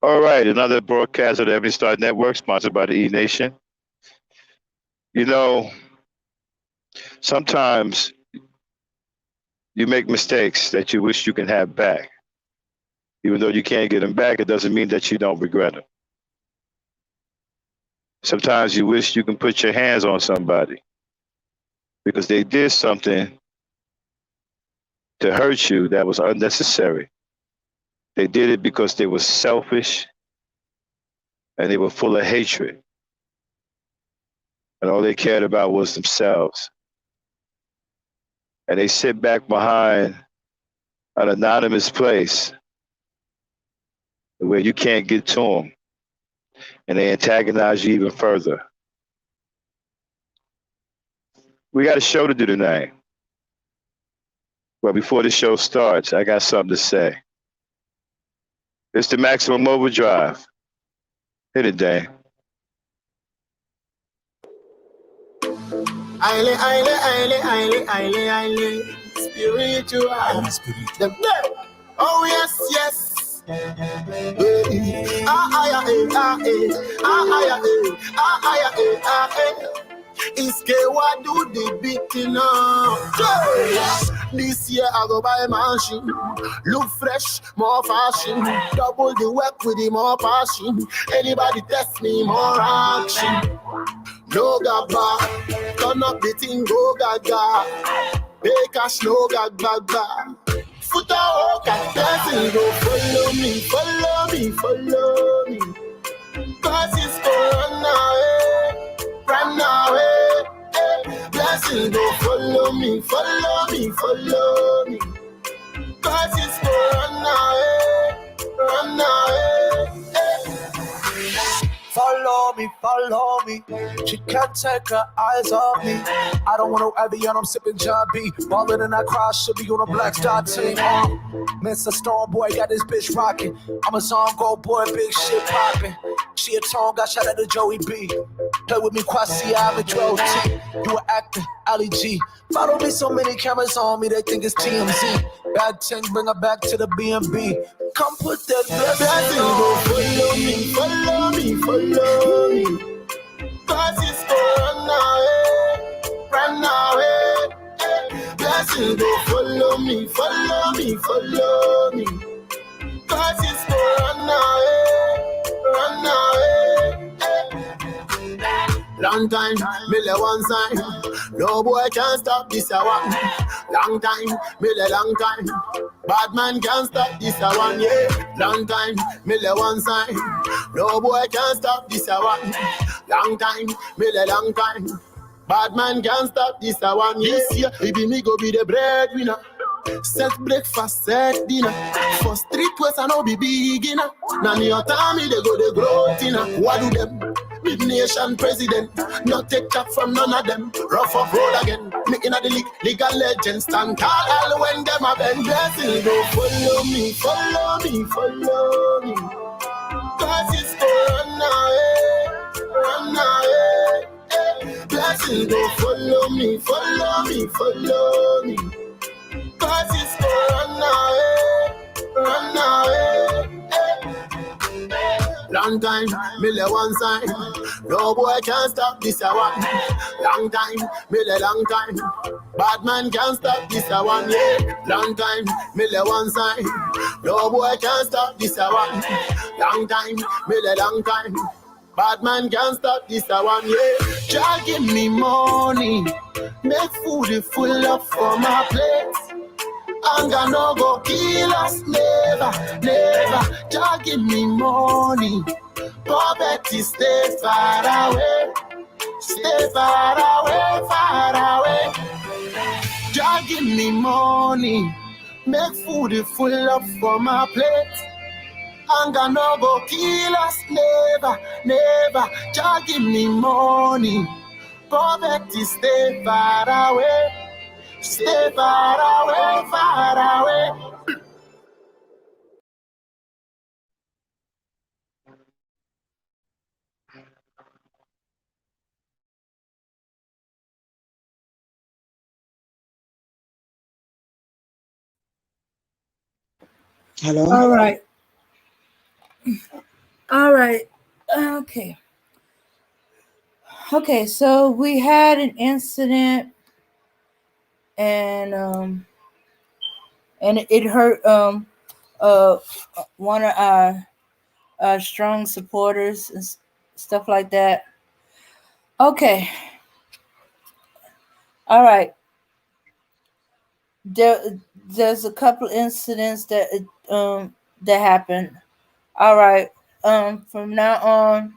All right, another broadcast of the Ebony Star Network, sponsored by the E Nation. You know, sometimes you make mistakes that you wish you can have back. Even though you can't get them back, it doesn't mean that you don't regret them. Sometimes you wish you can put your hands on somebody because they did something to hurt you that was unnecessary. They did it because they were selfish and they were full of hatred. And all they cared about was themselves. And they sit back behind an anonymous place where you can't get to them. And they antagonize you even further. We got a show to do tonight. But before the show starts, I got something to say. It's the Maximum Overdrive. Hit it, Dan. Spiritual. Oh, yes. Iske what do the beating up? This year I go buy a machine. Look fresh, more fashion. Double the work with the more passion. Anybody test me, more action. No gaba, turn up the thing, go gaga. Pay cash, no gag. Foot out, dancing, go follow me. Cause it's gonna run away. Blessing, go follow me. Cause it's gonna run away. Follow me. She can't take her eyes off me. I don't want no Evian, I'm sipping John B. Ballin' and I cry, should be on a Black Star team. Mr. Storm Boy got this bitch rockin'. I'm a song go boy, big shit poppin'. She a tone, got shot at the Joey B. Play with me, Kwasi, I'm a Joe T. You an actor, Ali G. Follow me, so many cameras on me, they think it's TMZ. Bad 10, bring her back to the B&B. Come put that blessing on. Follow me. Cause it's gonna run away. Blessing, go follow me. Cause it's gonna run away. Long time, Miller one sign. No boy can stop this a one. Long time, Miller long time. Bad man can't stop this a one, yeah. Long time, Miller one sign. No boy can stop this a one. Long time, Miller long time. Bad man can't stop this a one, yeah. This year, baby me go be the breadwinner. Set breakfast, set dinner. For street west I know be beginner. Now me your time they go the growth inna. What do them? Big nation president. Not take chat from none of them. Rough up road again. Me inna the legal legend. Stand tall all when them a bend. Blessing go follow me. Cause it's gonna run away. Blessing go follow me. Cause it's gonna run away. Long time, Miller one sign. No boy can stop this a one. Long time, Miller long time. Bad man can't stop this a one, yeah. Long time, Miller one sign. No boy can stop this a one. Long time, Miller long time. Bad man can't stop this a one, yeah. Try give me money. Make food full up for my plate. Anger no go kill us, never. Just give me money. Poverty stay far away. Just give me money. Make food full up for my plate. Anger no go kill us, never. Just give me money. Poverty stay far away. Stay far away. Hello? All right. All right. Okay. Okay. So we had an incident, and it hurt uh one of our strong supporters and stuff like that. Okay. All right. There's a couple incidents that happened. All right. From now on,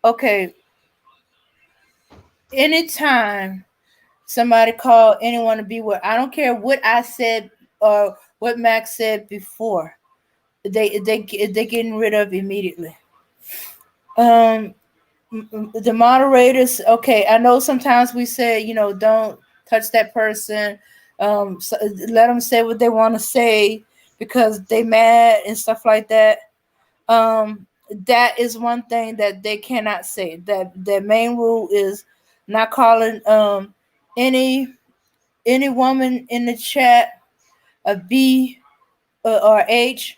okay. Anytime somebody call anyone to be where, I don't care what I said or what Max said before. They getting rid of immediately. Um, the moderators. Okay, I know sometimes we say don't touch that person. So let them say what they want to say because they mad and stuff like that. That is one thing that they cannot say. That their main rule is not calling any any woman in the chat a B or H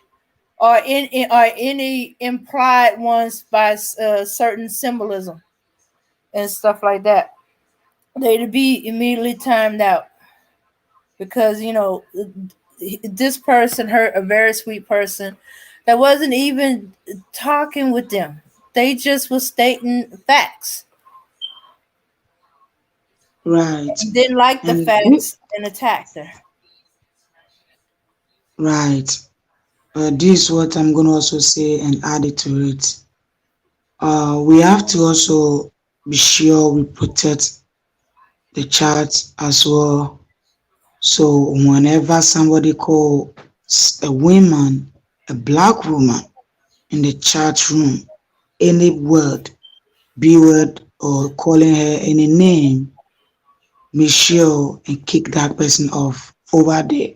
or or any implied ones by certain symbolism and stuff like that. They to be immediately timed out because this person hurt a very sweet person that wasn't even talking with them. They just was stating facts Right. and didn't like the And facts and attacked her. right. This is what I'm going to also say and add it to it. We have to also be sure we protect the chat as well. So whenever somebody calls a woman, a black woman in the chat room, any word, B word, or calling her any name, make sure and kick that person off over there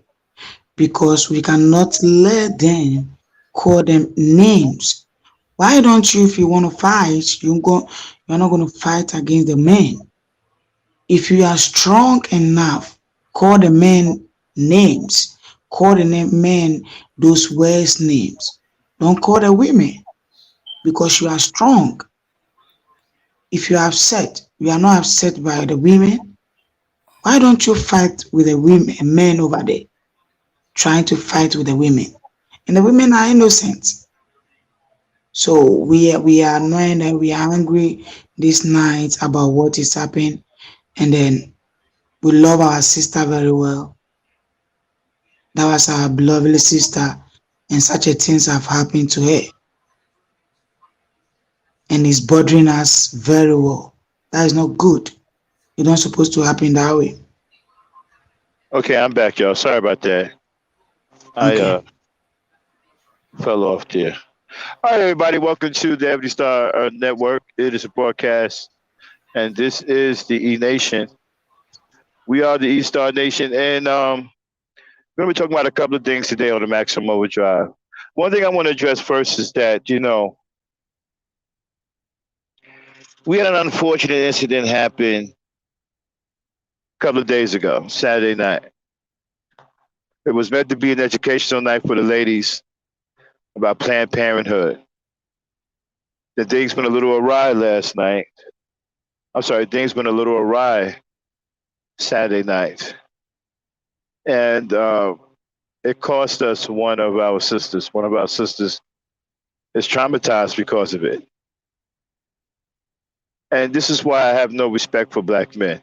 because we cannot let them call them names. Why don't you, if you want to fight, you're not going to fight against the men. If you are strong enough, call the men names. Call the men those words names. Don't call the women because you are strong. If you are upset, you are not upset by the women. Why don't you fight with the women, men over there, trying to fight with the women? And the women are innocent. So we are annoyed and we are angry this night about what is happening. And then we love our sister very well. That was our beloved sister, and such a things have happened to her, and it's bothering us very well. That is not good. It's not supposed to happen that way. Okay, I'm back, y'all. Sorry about that. I Okay. fell off there. All right, everybody. Welcome to the Every Star Network. It is a broadcast, and this is the E Nation. We are the E Star Nation, and we're going to be talking about a couple of things today on the Maximum Overdrive. One thing I want to address first is that we had an unfortunate incident happen a couple of days ago, Saturday night. It was meant to be an educational night for the ladies about Planned Parenthood. The things went a little awry last night. I'm sorry, things went a little awry Saturday night. And it cost us one of our sisters. One of our sisters is traumatized because of it. And this is why I have no respect for black men.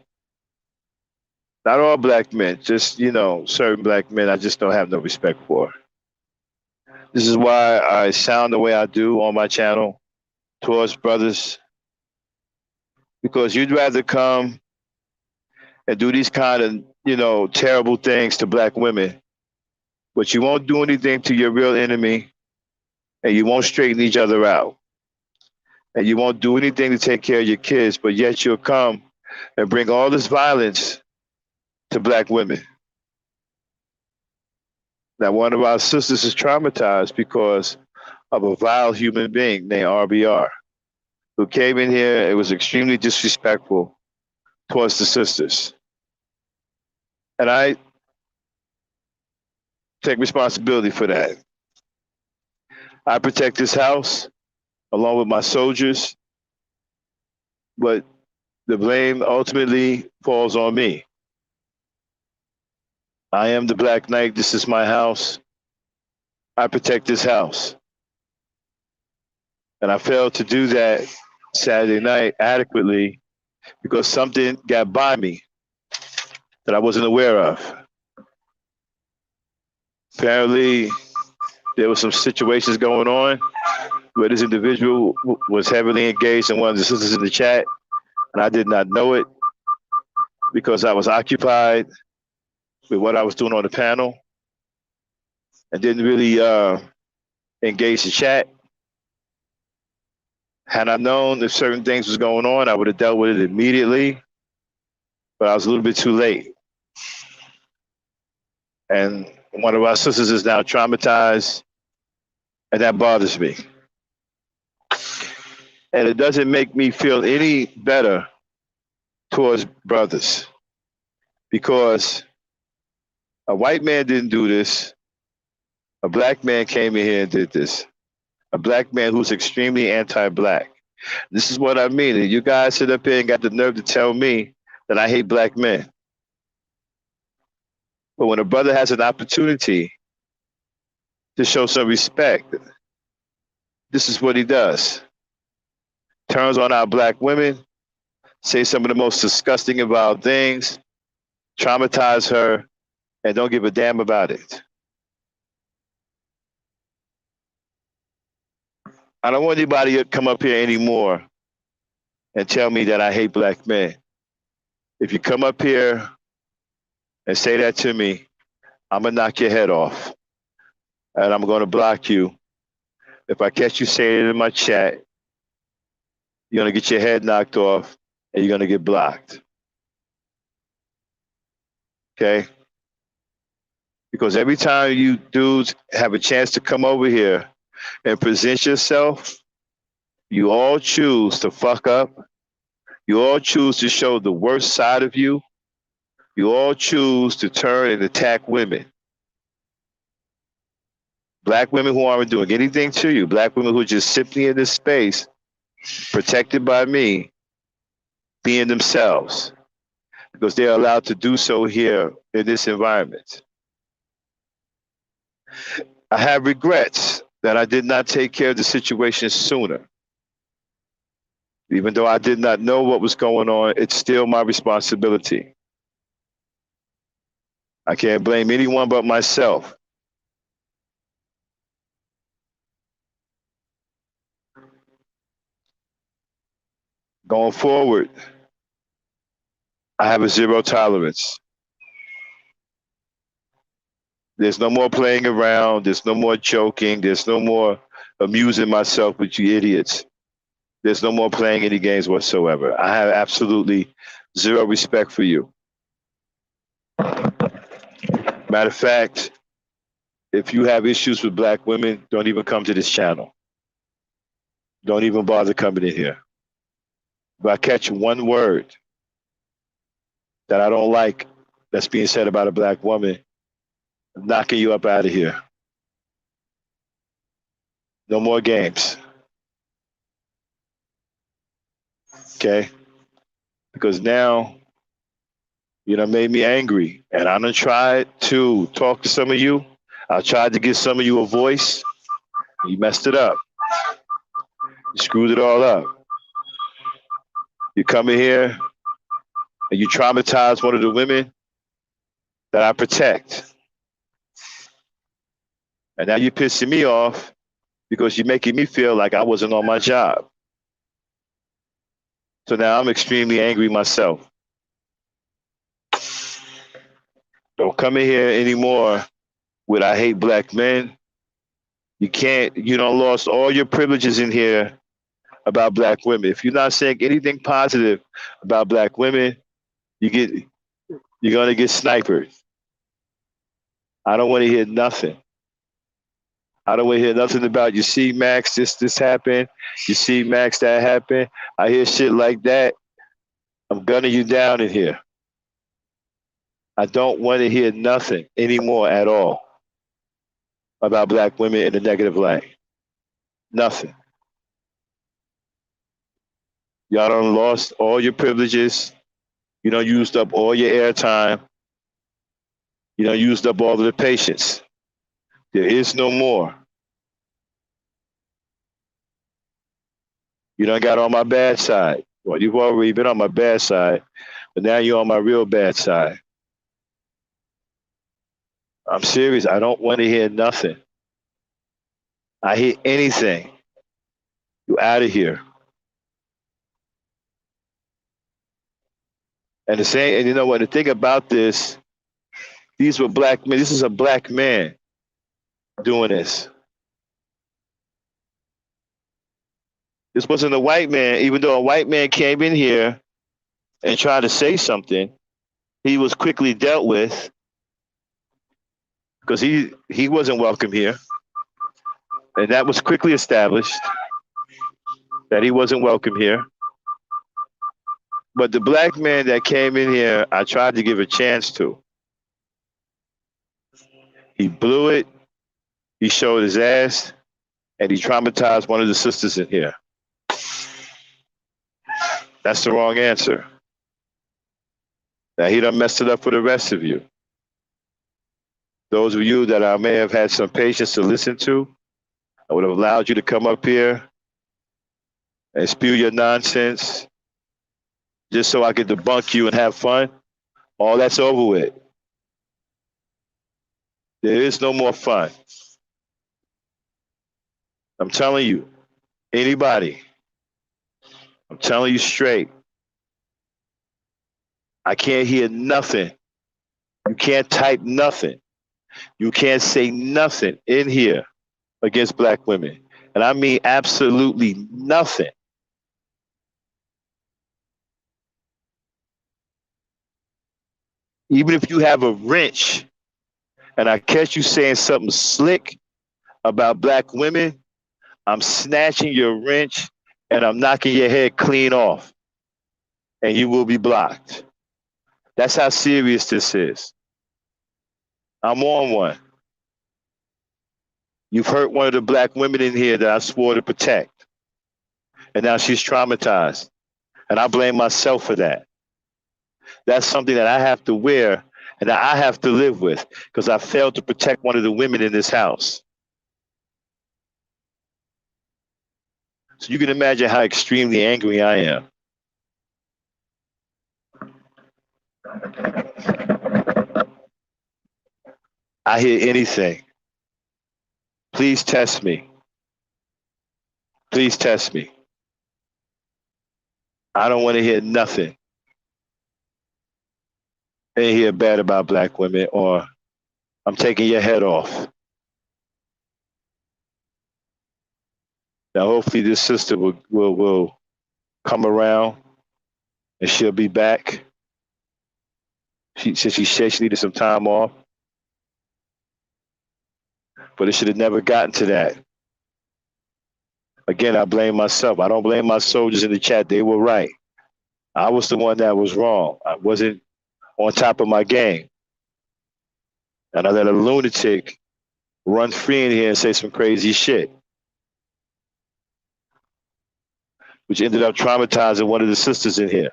Not all black men, just, certain black men I just don't have no respect for. This is why I sound the way I do on my channel towards brothers, because you'd rather come and do these kind of, terrible things to black women, but you won't do anything to your real enemy, and you won't straighten each other out, and you won't do anything to take care of your kids, but yet you'll come and bring all this violence to black women. Now, one of our sisters is traumatized because of a vile human being named RBR who came in here. It was extremely disrespectful towards the sisters. And I take responsibility for that. I protect this house along with my soldiers, but the blame ultimately falls on me. I am the Black Knight. This is my house. I protect this house. And I failed to do that Saturday night adequately because something got by me that I wasn't aware of. Apparently, there were some situations going on where this individual was heavily engaged in one of the sisters in the chat, and I did not know it because I was occupied with what I was doing on the panel and didn't really engage the chat. Had I known if certain things was going on, I would have dealt with it immediately, but I was a little bit too late. And one of our sisters is now traumatized, and that bothers me. And it doesn't make me feel any better towards brothers because a white man didn't do this. A black man came in here and did this. A black man who's extremely anti-black. This is what I mean. And you guys sit up here and got the nerve to tell me that I hate black men. But when a brother has an opportunity to show some respect, this is what he does. Turns on our black women, say some of the most disgusting and vile things, traumatize her, and don't give a damn about it. I don't want anybody to come up here anymore and tell me that I hate black men. If you come up here and say that to me, I'm going to knock your head off. And I'm going to block you. If I catch you saying it in my chat, you're going to get your head knocked off and you're going to get blocked. Okay? Because every time you dudes have a chance to come over here and present yourself, you all choose to fuck up. You all choose to show the worst side of you. You all choose to turn and attack women. Black women who aren't doing anything to you. Black women who are just simply in this space, protected by me, being themselves. Because they're allowed to do so here in this environment. I have regrets that I did not take care of the situation sooner. Even though I did not know what was going on, it's still my responsibility. I can't blame anyone but myself. Going forward, I have a zero tolerance. There's no more playing around. There's no more joking. There's no more amusing myself with you idiots. There's no more playing any games whatsoever. I have absolutely zero respect for you. Matter of fact, if you have issues with black women, don't even come to this channel. Don't even bother coming in here. If I catch one word that I don't like that's being said about a black woman, I'm knocking you up out of here. No more games. Okay? Because now, you know, made me angry. And I'm going to try to talk to some of you. I tried to give some of you a voice. You messed it up. You screwed it all up. You come in here and you traumatize one of the women that I protect. And now you're pissing me off because you're making me feel like I wasn't on my job. So now I'm extremely angry myself. Don't come in here anymore with I hate black men. You can't, you don't lost all your privileges in here about black women. If you're not saying anything positive about black women, you're gonna get sniped. I don't want to hear nothing. I don't want to hear nothing about you see Max, this happened. You see Max, that happened. I hear shit like that. I'm gunning you down in here. I don't want to hear nothing anymore at all about black women in a negative light. Nothing. Y'all done lost all your privileges. You done used up all your airtime. You done used up all of the patience. There is no more. You done got on my bad side. Well, you've already been on my bad side, but now you're on my real bad side. I'm serious. I don't want to hear nothing. I hear anything. You out of here. And the same, and you know what? The thing about this, these were black men. This is a black man doing this. This wasn't a white man, even though a white man came in here and tried to say something. He was quickly dealt with because he wasn't welcome here, and that was quickly established that he wasn't welcome here. But the black man that came in here, I tried to give a chance to. He blew it. He showed his ass, and he traumatized one of the sisters in here. That's the wrong answer. Now he done messed it up for the rest of you. Those of you that I may have had some patience to listen to, I would have allowed you to come up here and spew your nonsense just so I could debunk you and have fun. All that's over with. There is no more fun. I'm telling you, anybody, I'm telling you straight, I can't hear nothing. You can't type nothing. You can't say nothing in here against black women. And I mean absolutely nothing. Even if you have a wrench and I catch you saying something slick about black women, I'm snatching your wrench and I'm knocking your head clean off. And you will be blocked. That's how serious this is. I'm on one. You've hurt one of the black women in here that I swore to protect. And now she's traumatized. And I blame myself for that. That's something that I have to wear and that I have to live with because I failed to protect one of the women in this house. So you can imagine how extremely angry I am. I hear anything. Please test me. Please test me. I don't want to hear nothing. I ain't hear bad about black women or I'm taking your head off. Now hopefully this sister will come around and she'll be back. She said she needed some time off. But it should have never gotten to that. Again, I blame myself. I don't blame my soldiers in the chat. They were right. I was the one that was wrong. I wasn't on top of my game. And I let a lunatic run free in here and say some crazy shit, which ended up traumatizing one of the sisters in here.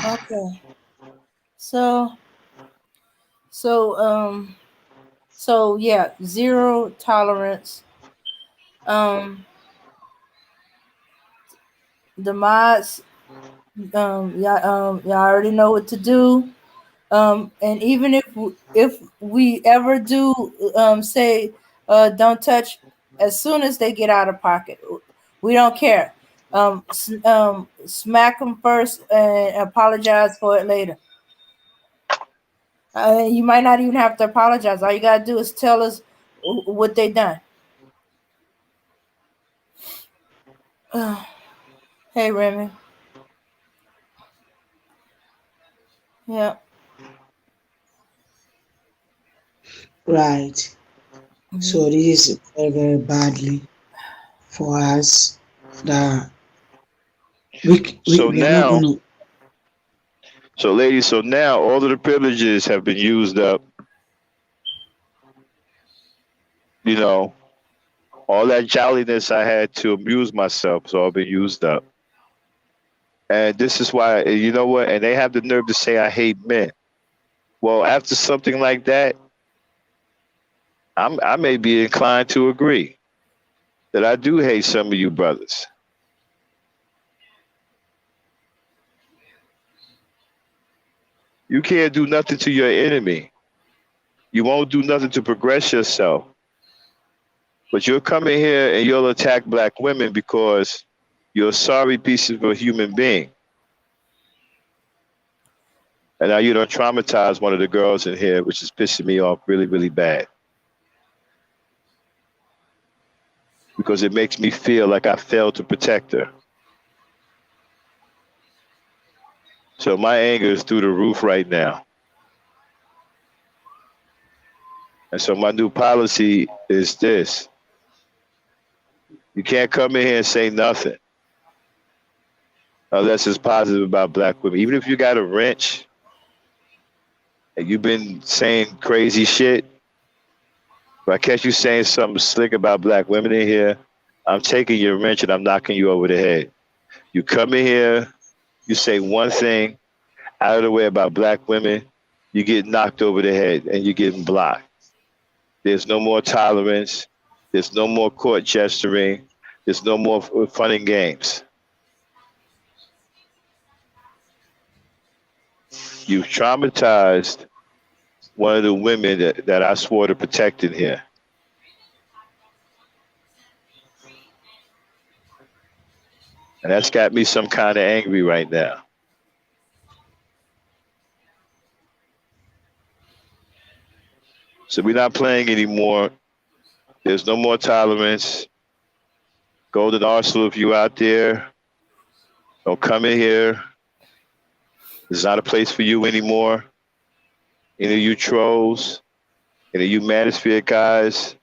Okay. So so so yeah, zero tolerance. Um the mods, y'all already know what to do. And even if we ever do say don't touch, as soon as they get out of pocket, we don't care. Smack them first and apologize for it later. You might not even have to apologize. All you gotta do is tell us what they done. Hey Remy. Yeah. Right. So this is very, very badly. for us that So we are not now, going to. so ladies, so now all of the privileges have been used up. You know, all that jolliness I had to amuse myself has all been used up. And this is why, you know what? And they have the nerve to say I hate men. Well, after something like that, I may be inclined to agree that I do hate some of you brothers. You can't do nothing to your enemy. You won't do nothing to progress yourself. But you'll come in here and you'll attack black women because you're a sorry piece of a human being. And now you don't traumatize one of the girls in here, which is pissing me off really, really bad. Because it makes me feel like I failed to protect her. So my anger is through the roof right now. And so my new policy is this. You can't come in here and say nothing unless it's positive about black women. Even if you got a wrench and you've been saying crazy shit, if I catch you saying something slick about black women in here, I'm taking your wrench and I'm knocking you over the head. You come in here, you say one thing out of the way about black women, you get knocked over the head and you're getting blocked. There's no more tolerance. There's no more court gesturing. There's no more fun and games. You've traumatized one of the women that I swore to protect in here. And that's got me some kind of angry right now. So we're not playing anymore. There's no more tolerance. Golden Arsenal, if you out there, don't come in here. This is not a place for you anymore. Any of you trolls, any of you manosphere guys,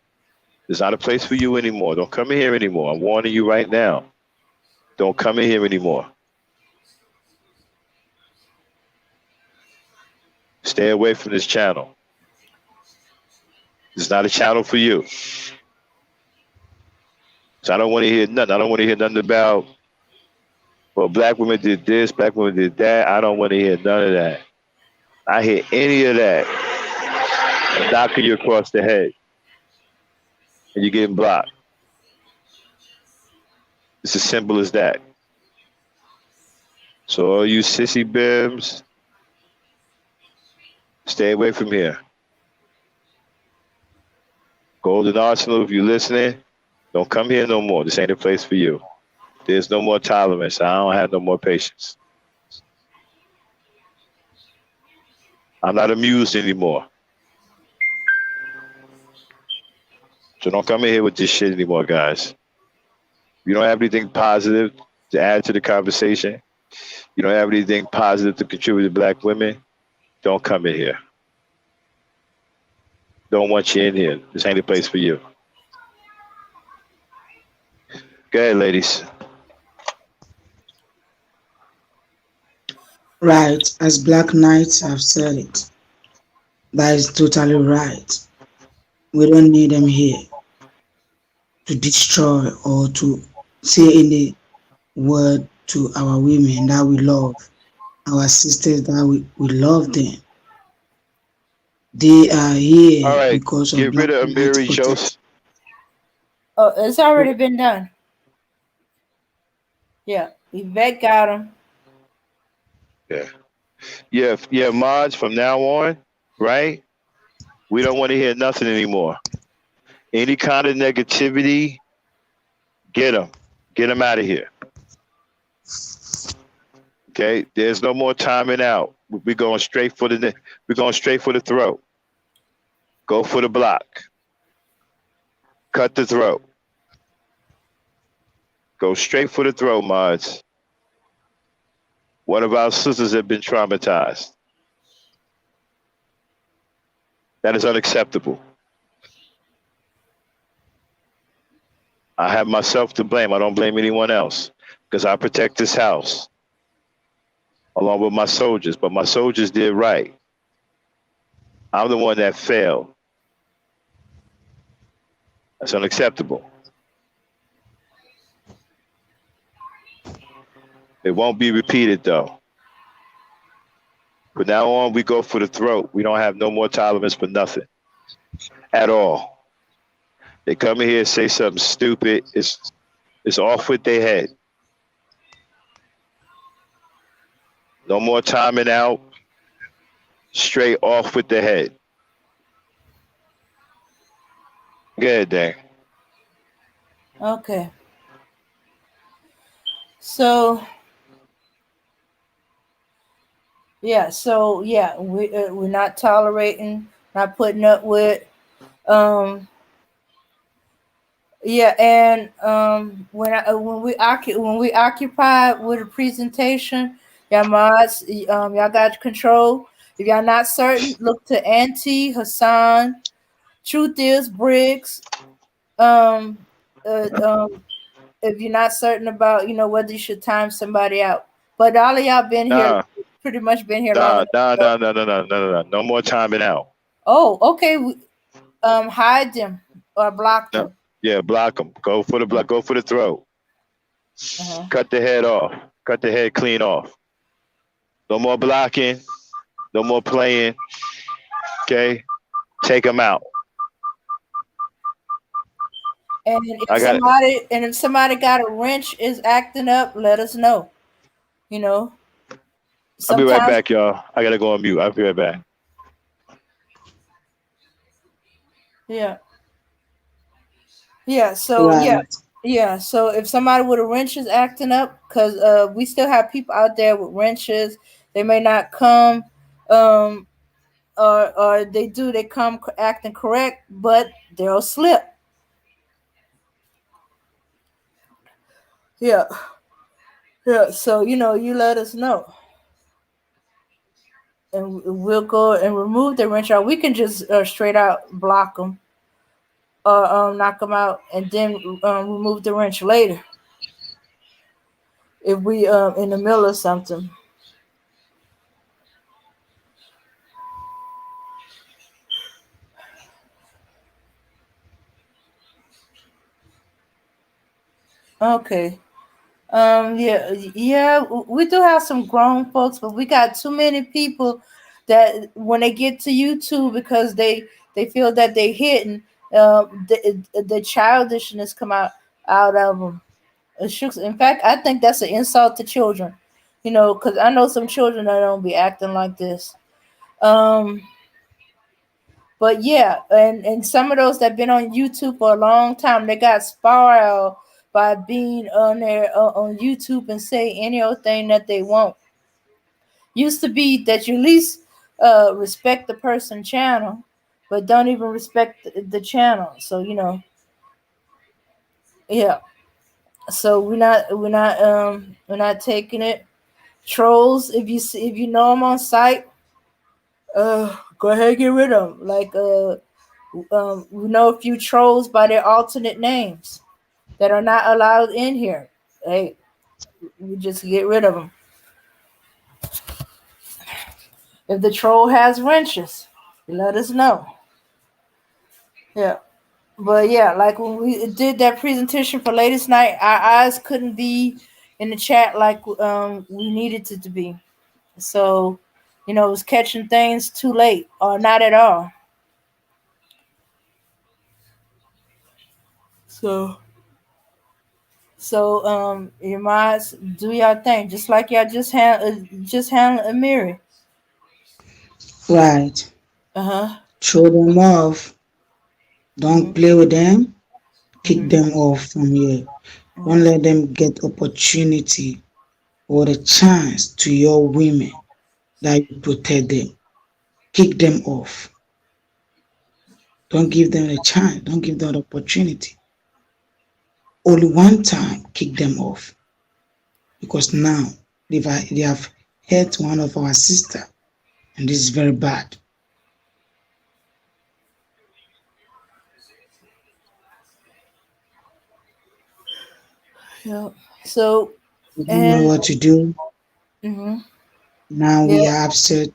there's not a place for you anymore. Don't come in here anymore. I'm warning you right now. Don't come in here anymore. Stay away from this channel. It's not a channel for you. So I don't want to hear nothing. I don't want to hear nothing about, well, black women did this, black women did that. I don't want to hear none of that. I hear any of that, I'm knocking you across the head. And you're getting blocked. It's as simple as that. So all you sissy bims, stay away from here. Golden Arsenal, if you're listening, don't come here no more. This ain't a place for you. There's no more tolerance. I don't have no more patience. I'm not amused anymore. So don't come in here with this shit anymore, guys. You don't have anything positive to add to the conversation. You don't have anything positive to contribute to black women. Don't come in here. Don't want you in here. This ain't a place for you. Go ahead, ladies. Right, as Black Knights have said it. That is totally right. We don't need them here to destroy or to say any word to our women that we love, our sisters that we love them. They are here All right, because of get Black rid of Knights Amiri Protect. Joseph. Oh, it's already been done. Yeah, Yvette got him. Yeah, mods from now on, right? We don't want to hear nothing anymore. Any kind of negativity, get them. Get them out of here. Okay? There's no more timing out. We're going straight for the throat. Go for the block. Cut the throat. Go straight for the throat, mods. One of our sisters have been traumatized. That is unacceptable. I have myself to blame. I don't blame anyone else because I protect this house along with my soldiers. But my soldiers did right. I'm the one that failed. That's unacceptable. It won't be repeated though. From now on, we go for the throat. We don't have no more tolerance for nothing at all. They come in here and say something stupid. It's off with their head. No more timing out. Straight off with the head. Go ahead, Dan. Okay. So yeah, we're not tolerating, not putting up with. Um, yeah, and when we occupy with a presentation, y'all mods, y'all got control. If y'all not certain, look to Auntie Hassan. Truth is Briggs. Um, um, if you're not certain about whether you should time somebody out, but all of y'all been here, Nah, pretty much been here long nah, enough. nah, nah, nah, nah, nah, nah, nah. No more timing out. Oh, okay. Hide them or block No. them. Yeah, block them. Go for the block. Go for the throat. Uh-huh. Cut the head off. Cut the head clean off. No more blocking. No more playing. Okay, take them out. And I got it. if somebody got a wrench is acting up, let us know. You know, I'll be right sometimes back, y'all. I gotta go on mute. I'll be right back. yeah, yeah. So yeah, Right. yeah. So if somebody with a wrench is acting up, because we still have people out there with wrenches, they may not come, um, or they come acting correct, but they'll slip. Yeah, yeah. So you let us know, and we'll go and remove the wrench, or we can just straight out block them or knock them out, and then remove the wrench later if we in the middle of something. Okay. Yeah, yeah. We do have some grown folks, but we got too many people that when they get to YouTube because they feel that they hitting, the childishness come out of them. In fact, I think that's an insult to children. Because I know some children that don't be acting like this. Um, but yeah, and some of those that been on YouTube for a long time, they got spoiled by being on there on YouTube and say any old thing that they want. Used to be that you at least respect the person channel, but don't even respect the channel. So yeah. So we're not taking it. Trolls, if you know them on site, go ahead and get rid of them. Like we know a few trolls by their alternate names that are not allowed in here. Hey, we just get rid of them. If the troll has wrenches, let us know. Yeah. But yeah, like when we did that presentation for Ladies Night, our eyes couldn't be in the chat like we needed it to be. So, it was catching things too late or not at all. So your minds do your thing, just like y'all just handle Amiri. Right. Uh-huh. Throw them off. Mm-hmm. Don't play with them. Kick Mm-hmm. them off from here. Don't Mm-hmm. let them get opportunity or the chance to your women that you protect them. Kick them off. Don't give them a chance. Don't give them the opportunity. Only one time, kick them off. Because now they have hurt one of our sister, and this is very bad. Yeah. So We don't know and what to do. hmm Now yeah. we are upset,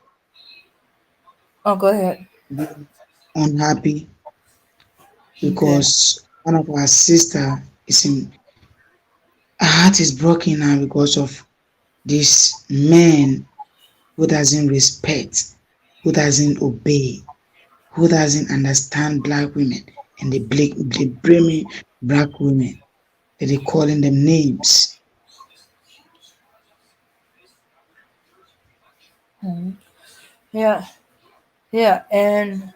Oh, go ahead. we are unhappy Okay. because one of our sister is in her heart is broken now because of this man who doesn't respect, who doesn't obey, who doesn't understand black women, and they blaming black women that they calling them names. Mhm. Yeah. Yeah. And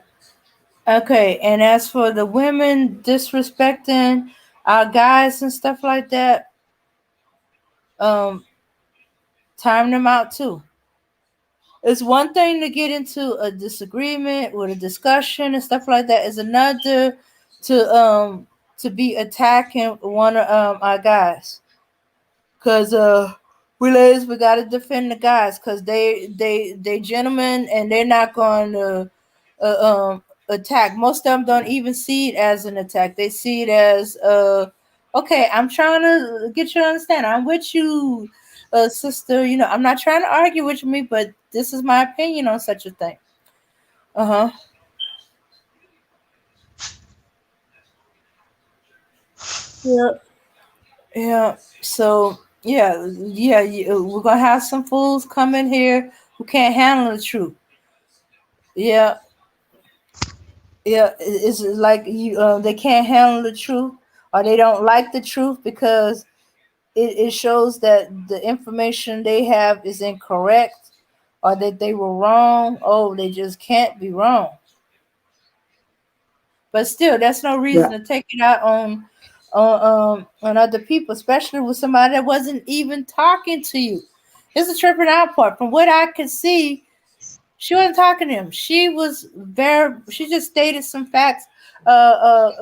okay. And as for the women disrespecting our guys and stuff like that, um, time them out too. It's one thing to get into a disagreement with a discussion and stuff like that. Is another to be attacking one of our guys. Cause we ladies we gotta defend the guys because they gentlemen and they're not going to attack. Most of them don't even see it as an attack. They see it as okay. I'm trying to get you to understand. I'm with you, sister. You know I'm not trying to argue with me, but this is my opinion on such a thing. Uh huh. Yeah. Yeah. So we're gonna have some fools come in here who can't handle the truth. Yeah, yeah, it's like you they can't handle the truth or they don't like the truth because it shows that the information they have is incorrect or that they were wrong. Oh, they just can't be wrong. But still, that's no Yeah, reason to take it out on other people, especially with somebody that wasn't even talking to you. It's a tripping out part. From what I could see, she wasn't talking to him. She just stated some facts,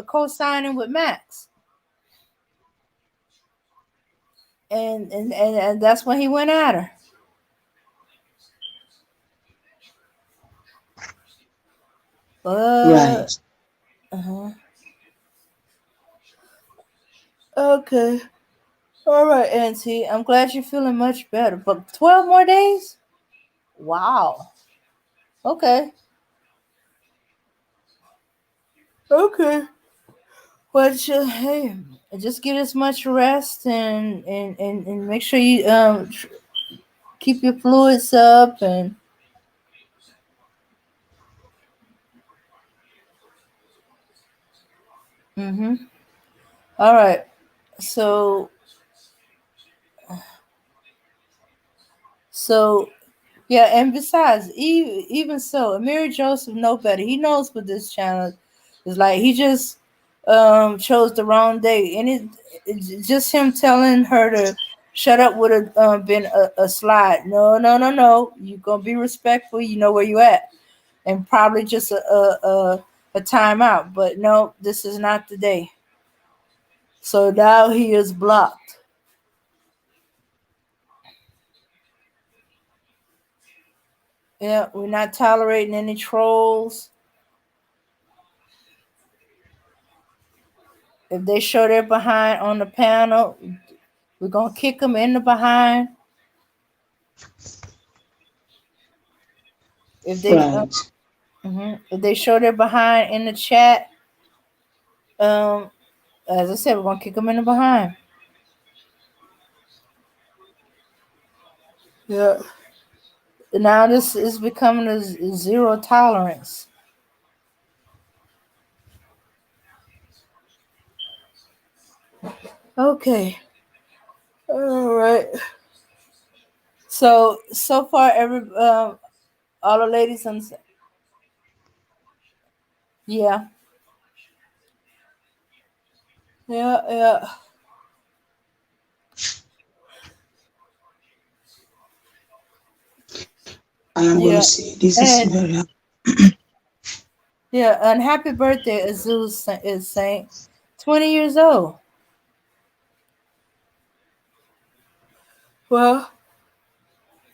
co-signing with Max. And that's when he went at her. right. But uh okay. All right, Auntie. I'm glad you're feeling much better. But 12 more days? Wow. Okay. Okay. But hey, just get as much rest and make sure you keep your fluids up and mhm. All right. So so yeah, and besides, even so, Amiri Joseph know better. He knows what this channel is like. He just chose the wrong day, and it's just him telling her to shut up would have been a slide. No, no, no, no. You gonna be respectful. You know where you at, and probably just a timeout. But no, this is not the day. So now he is blocked. Yeah, we're not tolerating any trolls. If they show their behind on the panel, we're gonna kick them in the behind. If they Right. if they show their behind in the chat, um, as I said, we're gonna kick them in the behind. Yeah. Now this is becoming a zero tolerance. Okay. All right. So far, all the ladies on. Yeah. Yeah. Yeah. I am going to Yeah. say this is And very yeah. And happy birthday, Azul is saying, 20 years old. Well,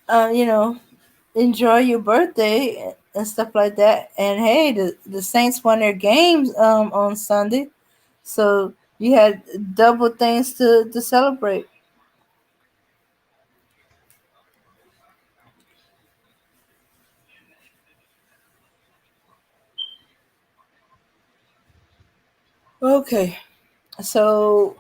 you know, enjoy your birthday and stuff like that. And hey, the Saints won their games on Sunday, so You had double things to celebrate. Okay, so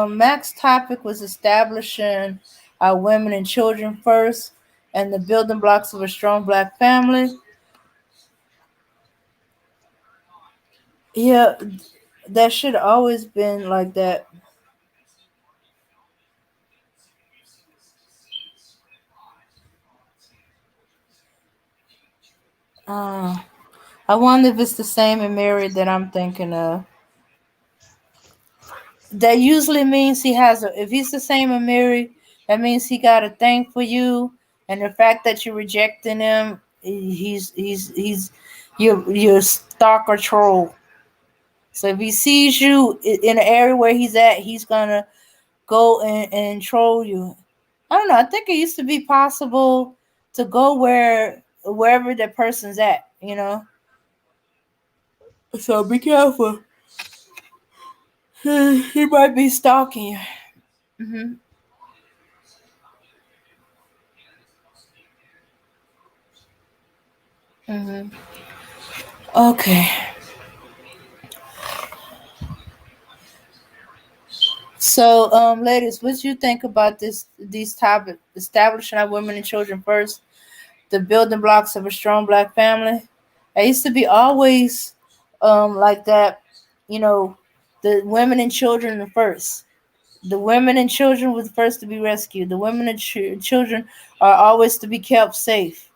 Mac's topic was establishing our women and children first, and the building blocks of a strong black family. Yeah, that should always been like that. Uh, I wonder if it's the same in Mary that I'm thinking of. That usually means he has a. If he's the same in Mary, that means he got a thing for you, and the fact that you're rejecting him, he's you're stalk or troll. So if he sees you in the area where he's at, he's gonna go and troll you. I don't know. I think it used to be possible to go wherever that person's at. So be careful. He might be stalking you. Hmm. Hmm. Okay. So, ladies, what you think about these topics? Establishing our women and children first, the building blocks of a strong black family. I used to be always like that. You know, the women and children first. The women and children was first to be rescued. The women and children are always to be kept safe.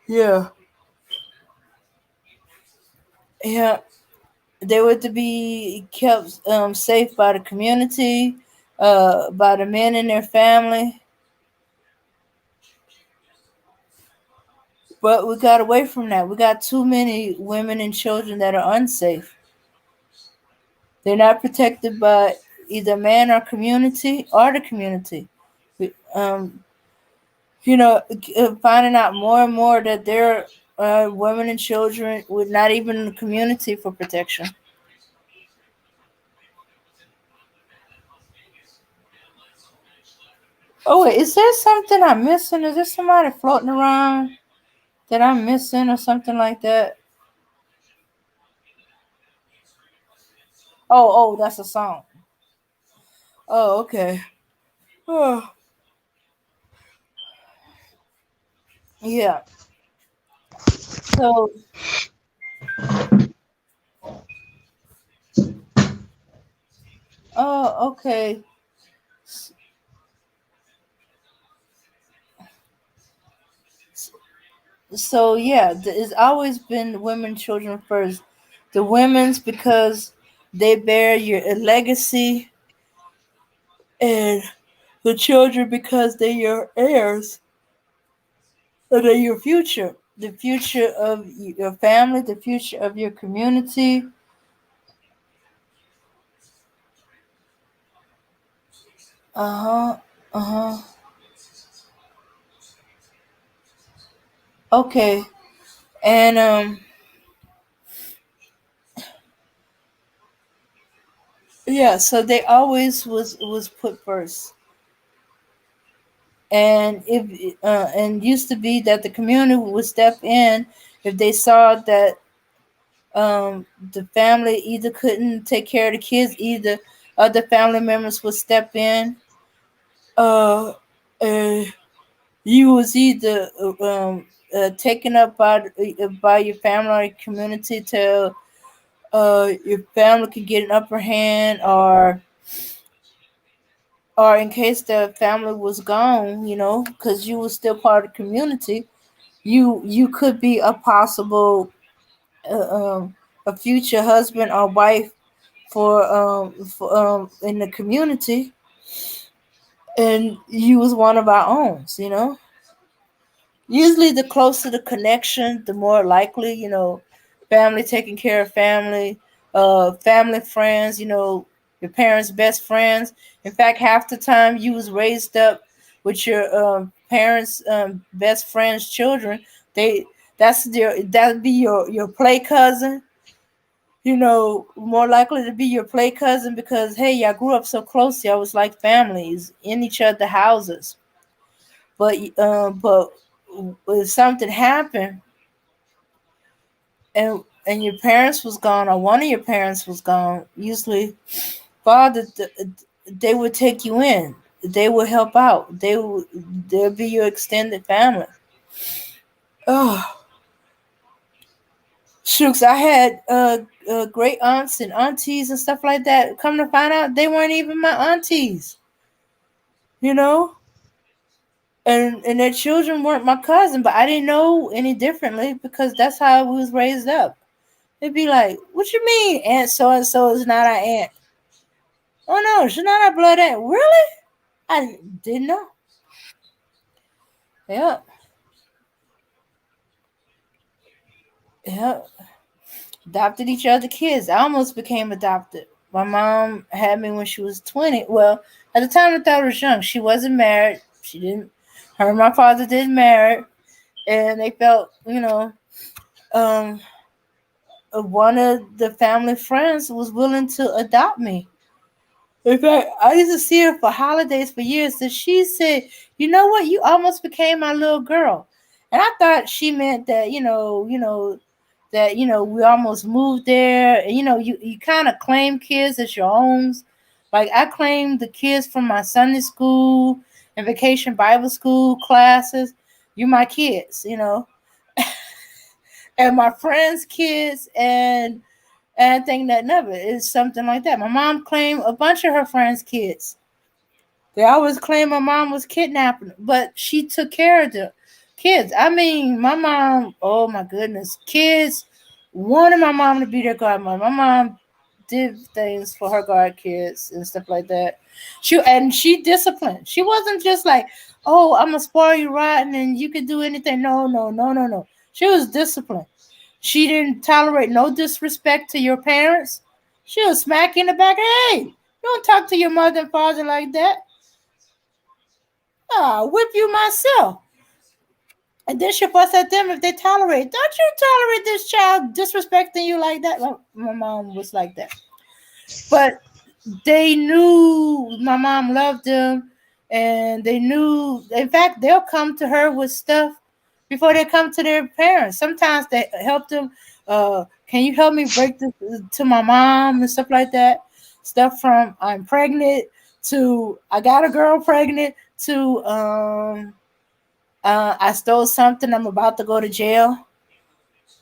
Yeah, yeah. They were to be kept safe by the community, by the men in their family. But we got away from that. We got too many women and children that are unsafe. They're not protected by either man or community or the community. Um, finding out more and more that there are women and children with not even in the community for protection. Oh wait, is there something I'm missing? Is there somebody floating around that I'm missing or something like that? Oh, that's a song. Oh, okay. Oh, yeah. So, oh, okay. So yeah, it's always been women, children first. The women's because they bear your legacy, and the children because they're your heirs, and they're your future. The future of your family, the future of your community. Uh huh. Uh huh. Okay. And yeah. So they always was put first. And if and used to be that the community would step in if they saw that the family either couldn't take care of the kids, either other family members would step in. Uh, and you was either taken up by your family or community till your family could get an upper hand, or in case the family was gone, because you was still part of the community, you could be a possible uh, um, a future husband or wife for in the community, and you was one of our own. Usually the closer the connection, the more likely, family taking care of family, family friends, your parents best friends. In fact, half the time you was raised up with your parents' best friends' children. They that'd be your play cousin. More likely to be your play cousin because hey, y'all grew up so close. Y'all was like families in each other's houses. But if something happened and your parents was gone or one of your parents was gone, usually father they would take you in. They would help out. They'll be your extended family. Oh, shooks! I had great aunts and aunties and stuff like that. Come to find out, they weren't even my aunties. You know, and their children weren't my cousin, but I didn't know any differently because that's how I was raised up. They'd be like, "What you mean, Aunt so and so is not our aunt?" Oh no, she's not our blood aunt. Really? I didn't know. Yeah, yeah. Adopted each other kids. I almost became adopted. My mom had me when she was 20. Well, at the time I thought I was young. She wasn't married. She didn't. Her and my father didn't marry, and they felt, um, one of the family friends was willing to adopt me. In fact, I used to see her for holidays for years. And she said, "You know what? You almost became my little girl." And I thought she meant that, that we almost moved there. And, you kind of claim kids as your own. Like I claimed the kids from my Sunday school and vacation Bible school classes. You my kids. And my friends' kids and I think that never is something like that. My mom claimed a bunch of her friends' kids. They always claim my mom was kidnapping, but she took care of the kids. I mean, my mom, oh my goodness, kids wanted my mom to be their godmother. My mom did things for her god kids and stuff like that. She disciplined. She wasn't just like, oh, I'm gonna spoil you rotten and you can do anything. No, no, no, no, no. She was disciplined. She didn't tolerate no disrespect to your parents. She'll smack you in the back. Hey, don't talk to your mother and father like that. I'll whip you myself. And then she'll fuss at them if they tolerate. Don't you tolerate this child disrespecting you like that? My mom was like that. But they knew my mom loved them. And they knew, in fact, they'll come to her with stuff before they come to their parents. Sometimes they help them. Can you help me break this to my mom and stuff like that? Stuff from I'm pregnant to I got a girl pregnant to I stole something. I'm about to go to jail.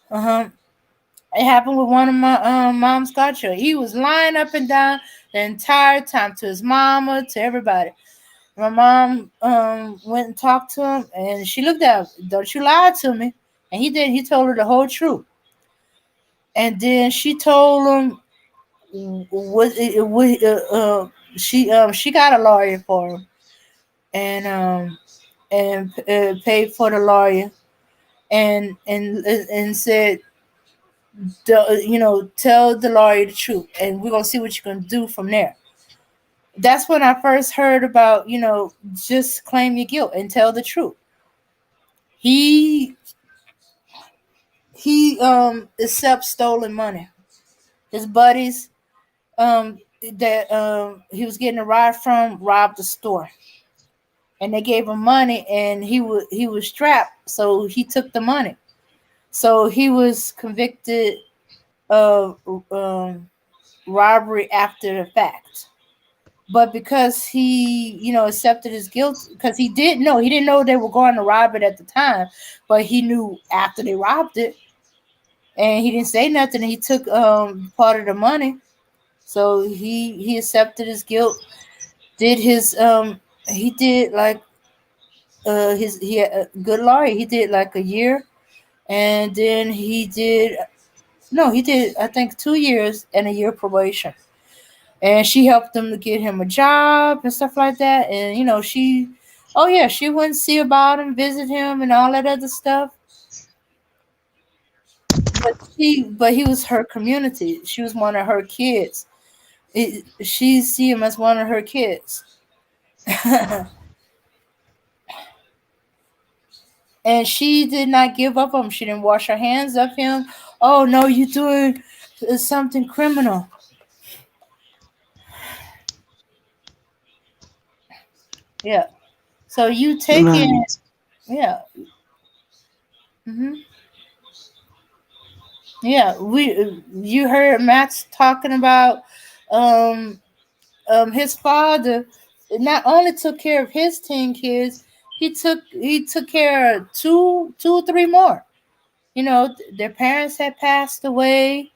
Uh huh. It happened with one of my mom's godchildren. He was lying up and down the entire time to his mama, to everybody. My mom went and talked to him, and she looked at him. Don't you lie to me? And he did. He told her the whole truth. And then she told him she got a lawyer for him, and paid for the lawyer, and said, tell the lawyer the truth, and we're gonna see what you're gonna do from there. That's when I first heard about, just claim your guilt and tell the truth. He accepts stolen money. His buddies that he was getting a ride from robbed the store, and they gave him money, and he was strapped, so he took the money. So he was convicted of robbery after the fact. But because he, accepted his guilt, because he didn't know they were going to rob it at the time, but he knew after they robbed it, and he didn't say nothing. He took part of the money, so he accepted his guilt. Did his he did like his he had a good lawyer. He did like a year, and then he did no, he did I think 2 years and a year probation. And she helped him to get him a job and stuff like that. And oh yeah, she wouldn't see about him, visit him, and all that other stuff. But he was her community. She was one of her kids. She see him as one of her kids. and she did not give up on him. She didn't wash her hands of him. Oh no, you're doing something criminal. Yeah. So you taking, Right. yeah. Hmm. Yeah, we you heard Max talking about um his father not only took care of his 10 kids, he took care of two, three more. Their parents had passed away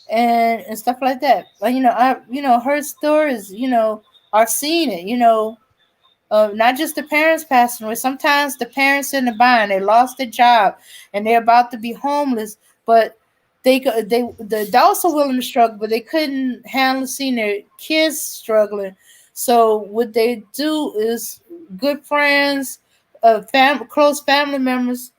and stuff like that. But I her stories, I've seen it, not just the parents passing away. Sometimes the parents in the bind, they lost their job and they're about to be homeless, but the adults are willing to struggle, but they couldn't handle seeing their kids struggling. So what they do is good friends, close family members,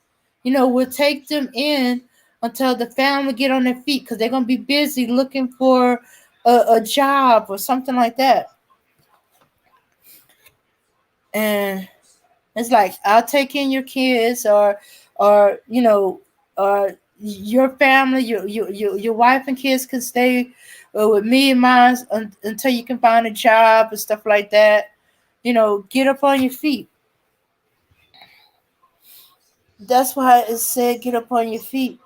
will take them in until the family get on their feet because they're gonna be busy looking for a job or something like that. And it's like I'll take in your kids, or or your family, your wife and kids can stay with me and mine until you can find a job and stuff like that. Get up on your feet. That's why it said get up on your feet.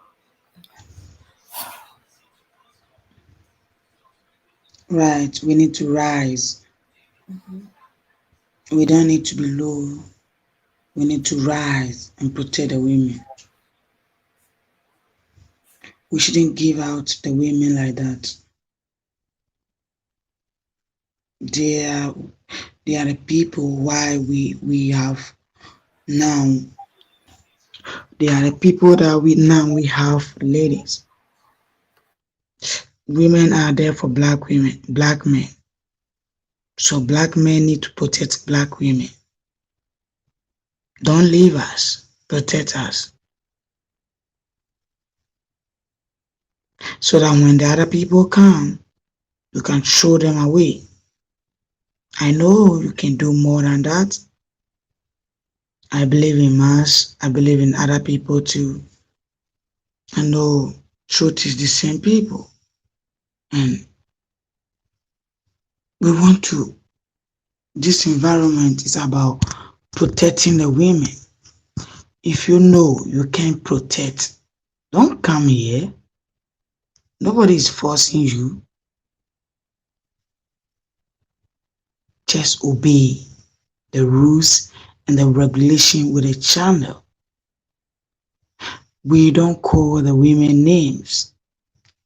Right. We need to rise. We don't need to be low. We need to rise and protect the women. We shouldn't give out the women like that. They are they are the people why we have now. They are the people that we have ladies. Women are there for black women, black men. So black men need to protect black women. Don't leave us. Protect us. So that when the other people come, you can show them a way. I know you can do more than that. I believe in mass. I believe in other people too. I know truth is the same people. And we want to, this environment is about protecting the women. If you know you can protect, don't come here. Nobody is forcing you. Just obey the rules and the regulation with a channel. We don't call the women names.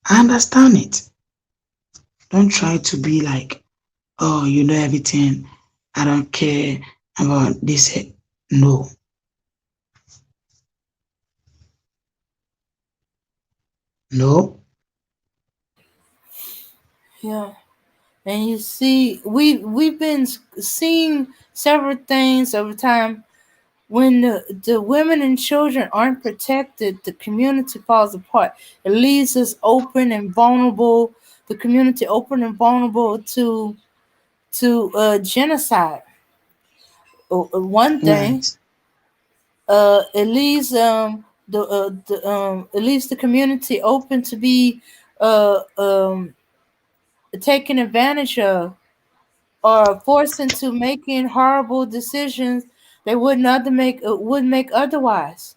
I understand it. Don't try to be like, oh, you know everything. I don't care about this. No, no. Yeah. And you see, we've been seeing several things over time. When the women and children aren't protected, the community falls apart. It leaves us open and vulnerable. The community open and vulnerable to genocide. One thing, Right, it leaves it leaves the community open to be uh, um, taken advantage of or forced into making horrible decisions they wouldn't make otherwise.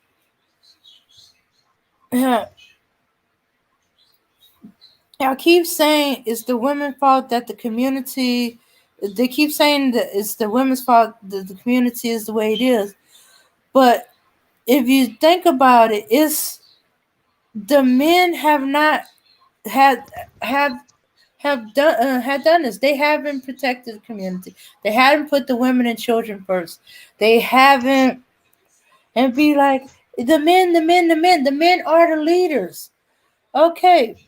I keep saying it's the women's fault that the community. They keep saying that it's the women's fault that the community is the way it is. But if you think about it, it's the men have not had have had done this. They haven't protected the community. They haven't put the women and children first. They haven't and be like the men are the leaders. Okay,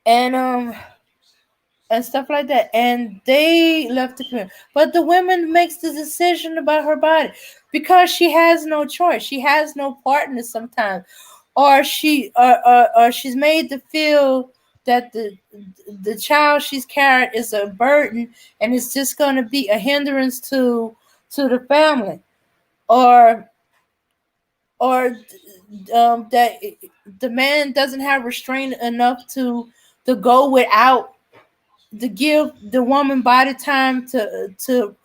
and stuff like that. And they left the community. But the woman makes the decision about her body because she has no choice. She has no partner sometimes. Or she's made to feel that the child she's carried is a burden and it's just gonna be a hindrance to the family. or that the man doesn't have restraint enough to go without, to give the woman body time to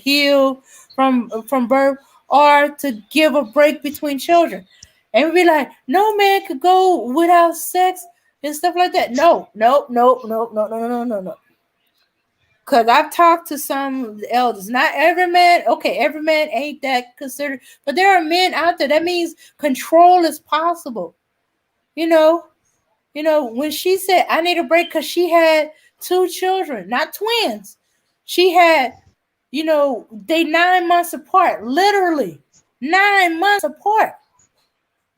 heal from birth, or to give a break between children. And we be like, no man could go without sex and stuff like that. No, no, no, no, no, no, no, no, no. Cause I've talked to some elders. Not every man, okay, every man ain't that considered, but there are men out there. That means control is possible. You know, when she said I need a break because she had two children, not twins. She had, they 9 months apart, literally 9 months apart,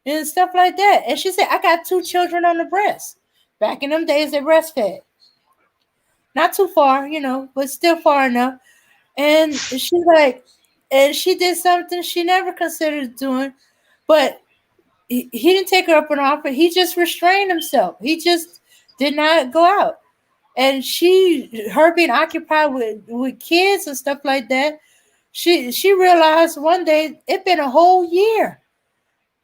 and stuff like that. And she said, I got two children on the breast. Back in them days, they breastfed. Not too far, but still far enough. And she's like, and she did something she never considered doing, but he didn't take her up an offer. He just restrained himself. He just did not go out. And her being occupied with kids and stuff like that, she realized one day it been a whole year,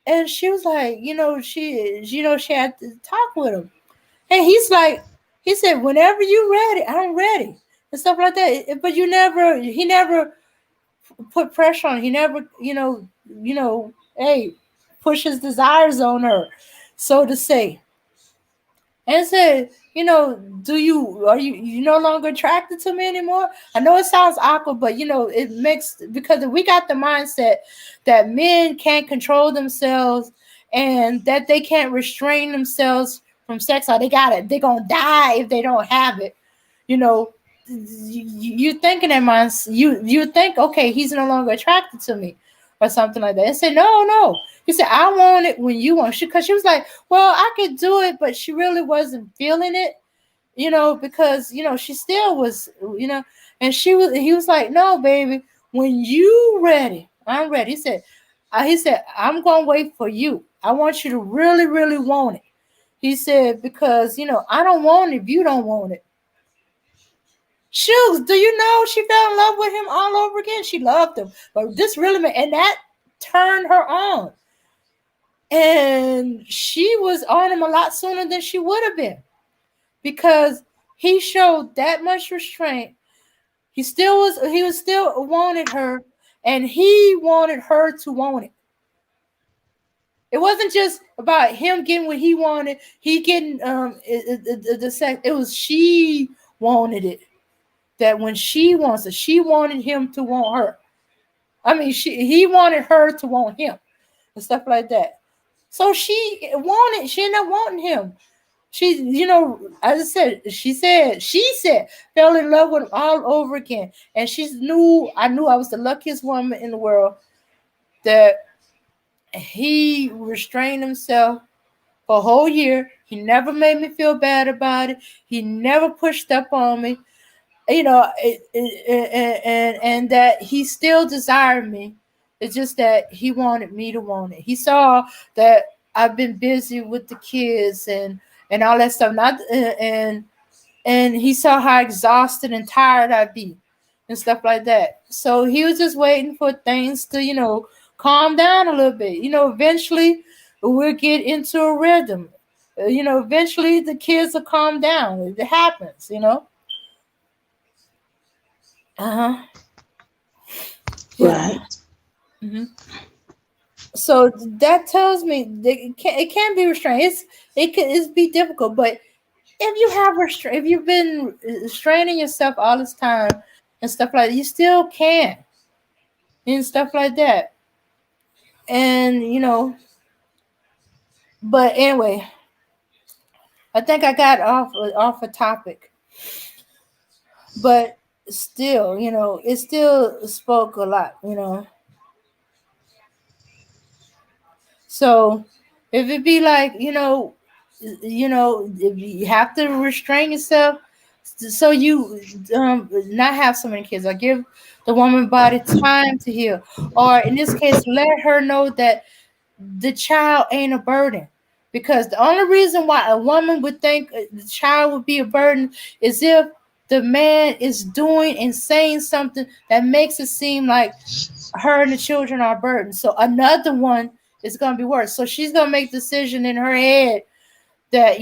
and she was like, she had to talk with him, and he said, whenever you ready, I'm ready, and stuff like that. But he never put pressure on. He never, hey, push his desires on her, so to say, and said, are you no longer attracted to me anymore? I know it sounds awkward, but it makes, because we got the mindset that men can't control themselves and that they can't restrain themselves from sex, or they're gonna die if they don't have it. You know, you think in that mind, you think, okay, he's no longer attracted to me or something like that. And say, no, no. He said, I want it when you want. Because she was like, well, I could do it, but she really wasn't feeling it, because she still was, and he was like, no, baby, when you ready, I'm ready. He said, I'm gonna wait for you. I want you to really, really want it. He said, because I don't want it if you don't want it. Shoes, do you know she fell in love with him all over again? She loved him, but this really made, and that turned her on. And she was on him a lot sooner than she would have been, because he showed that much restraint. He was still wanted her, and he wanted her to want it. It wasn't just about him getting what he wanted, he getting the sex. It was she wanted it. That when she wants it, she wanted him to want her. I mean, he wanted her to want him and stuff like that. So she ended up wanting him. She, as I said, she said, fell in love with him all over again. And I knew I was the luckiest woman in the world, that he restrained himself for a whole year. He never made me feel bad about it. He never pushed up on me. And that he still desired me. It's just that he wanted me to want it. He saw that I've been busy with the kids and all that stuff. Not and he saw how exhausted and tired I'd be and stuff like that. So he was just waiting for things to, calm down a little bit. Eventually we'll get into a rhythm. Eventually the kids will calm down. It happens. Uh-huh. Yeah. Right. hmm So that tells me that it can be restrained. It's be difficult, but if you have if you've been restraining yourself all this time and stuff like that, you still can and stuff like that. And but anyway, I think I got off a topic, but still, it still spoke a lot. So if it be like, if you have to restrain yourself, so you not have so many kids, or give the woman body time to heal, or in this case, let her know that the child ain't a burden. Because the only reason why a woman would think the child would be a burden is if the man is doing and saying something that makes it seem like her and the children are a burden. So another one is going to be worse. So she's going to make a decision in her head that,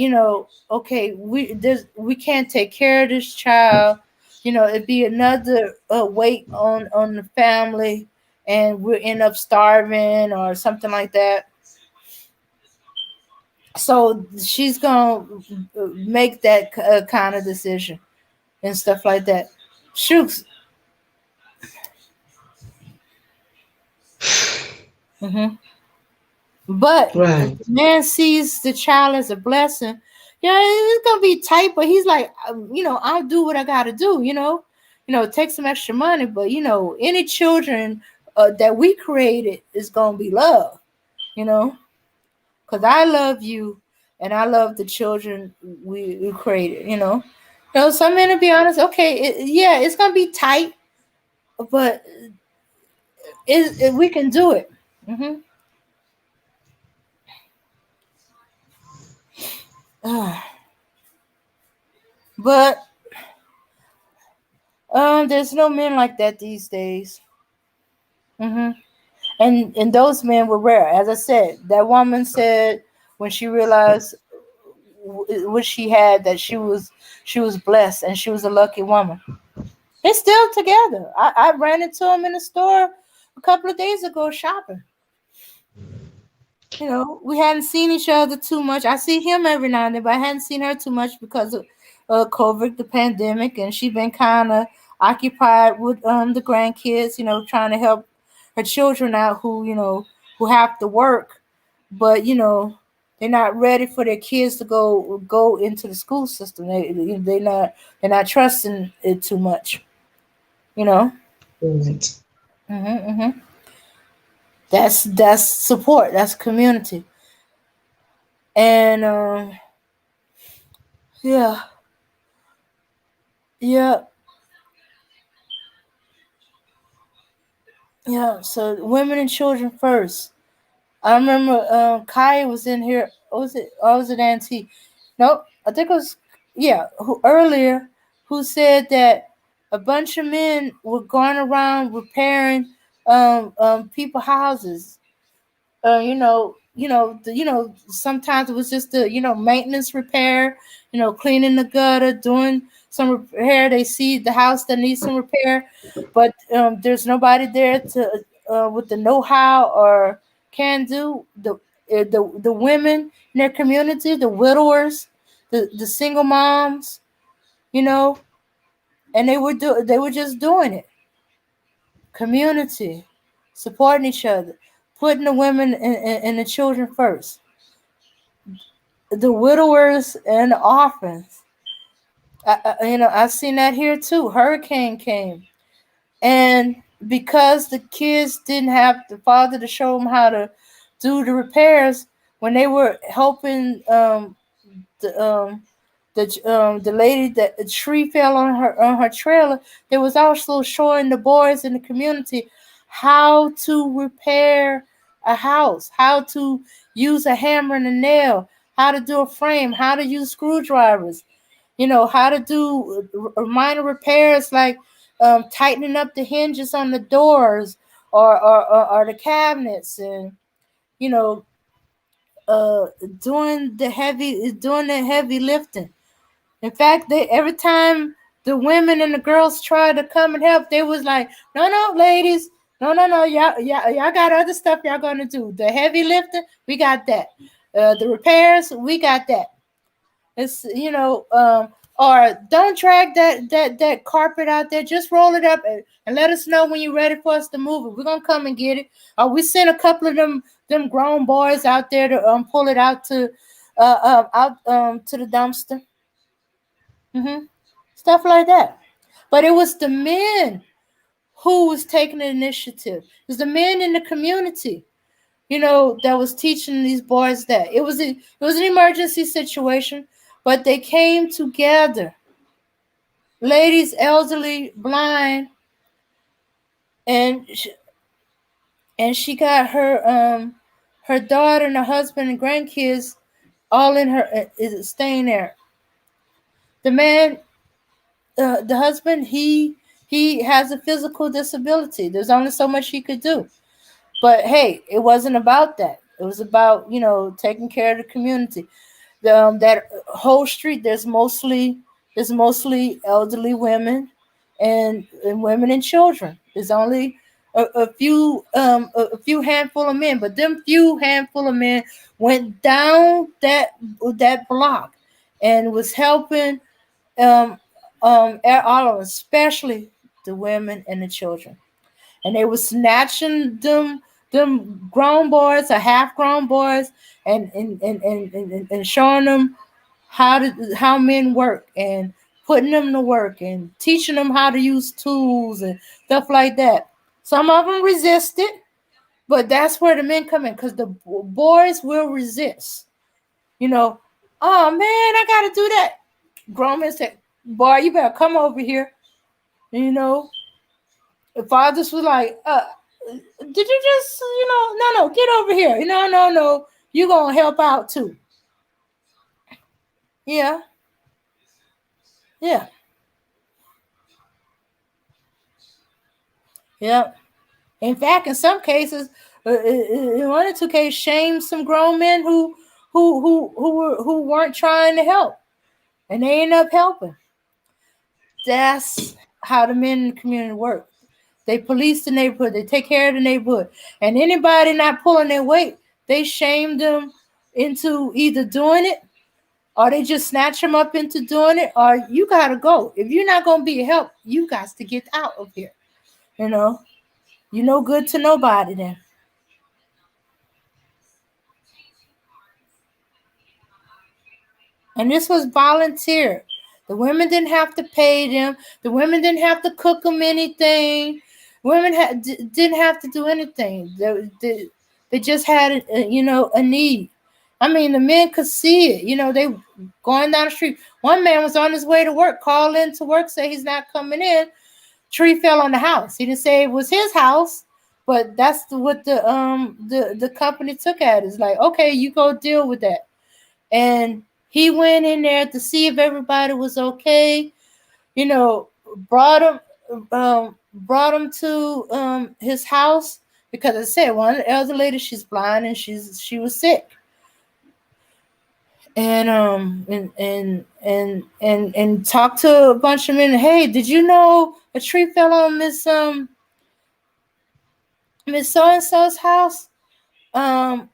okay, we can't take care of this child. It'd be another weight on the family, and we'll end up starving or something like that. So she's gonna make that kind of decision and stuff like that. Shooks. hmm But if Right. the man sees the child as a blessing, yeah, it's gonna be tight. But he's like, I'll do what I gotta do. Take some extra money. But any children that we created is gonna be love. You know, because I love you, and I love the children we created. Some men, to be honest, okay, yeah, it's gonna be tight, but we can do it. hmm but there's no men like that these days. hmm and those men were rare. As I said, that woman said when she realized what she had, that she was blessed and she was a lucky woman. They're still together. I ran into him in the store a couple of days ago shopping. We hadn't seen each other too much. I see him every now and then, but I hadn't seen her too much because of COVID, the pandemic, and she's been kind of occupied with the grandkids. Trying to help her children out who have to work, but they're not ready for their kids to go into the school system. They're not trusting it too much. You know. Right. hmm That's support. That's community. And yeah, yeah, yeah. So women and children first. I remember Kaya was in here. Was it? Or was it Auntie? Nope. I think it was. Yeah, who earlier who said that a bunch of men were going around repairing people houses. Sometimes it was just the maintenance repair, cleaning the gutter, doing some repair. They see the house that needs some repair, but there's nobody there to with the know-how or can do. The women in their community, the widowers, the single moms, you know, and they were just doing it. Community, supporting each other, putting the women and the children first, the widowers and the orphans. I've seen that here too. Hurricane came, and because the kids didn't have the father to show them how to do the repairs, when they were helping the the lady, that a tree fell on her trailer, they was also showing the boys in the community how to repair a house, how to use a hammer and a nail, how to do a frame, how to use screwdrivers, how to do minor repairs like tightening up the hinges on the doors or the cabinets, and you know uh doing the heavy lifting. In fact, they every time the women and the girls tried to come and help, they was like, "No, no, ladies, no, y'all got other stuff y'all gonna do. The heavy lifting, we got that. The repairs, we got that. It's or don't drag that carpet out there. Just roll it up and let us know when you're ready for us to move it. We're gonna come and get it. Or we sent a couple of them grown boys out there to pull it out to the dumpster. hmm Stuff like that. But it was the men who was taking the initiative. It was the men in the community, that was teaching these boys that it was an emergency situation, but they came together. Ladies, elderly, blind, and she got her daughter and her husband and grandkids all in her staying there. The man the husband, he has a physical disability. There's only so much he could do. But hey, it wasn't about that. It was about, taking care of the community. That whole street, there's mostly elderly women and women and children. There's only a few handful of men, but them few handful of men went down that block and was helping um all of us, especially the women and the children. And they were snatching them grown boys or half grown boys and showing them how men work and putting them to work and teaching them how to use tools and stuff like that. Some of them resisted, but that's where the men come in because the boys will resist. You know, oh man, I gotta do that. Grown men say, "Boy, you better come over here." You know, the fathers were like, did you just, no, get over here. No, you gonna help out too. Yeah, yeah, yeah. In fact, in some cases, in one or two cases, shamed some grown men who weren't trying to help, and they end up helping. That's how the men in the community work. They police the neighborhood. They take care of the neighborhood, and anybody not pulling their weight, they shame them into either doing it, or they just snatch them up into doing it, or you gotta go. If you're not gonna be a help, you got to get out of here. You know, you're no good to nobody then. And this was volunteer. The women didn't have to pay them. The women didn't have to cook them anything. Women didn't have to do anything. They just had a need. I mean, the men could see it. They going down the street. One man was on his way to work, called in to work, say he's not coming in. Tree fell on the house. He didn't say it was his house, but that's what the company took at it. It's like, okay, you go deal with that. And he went in there to see if everybody was okay. You know, brought him to his house because I said one of the elder ladies, she's blind and she was sick. And talked to a bunch of men. Hey, did you know a tree fell on Miss So and So's house? Do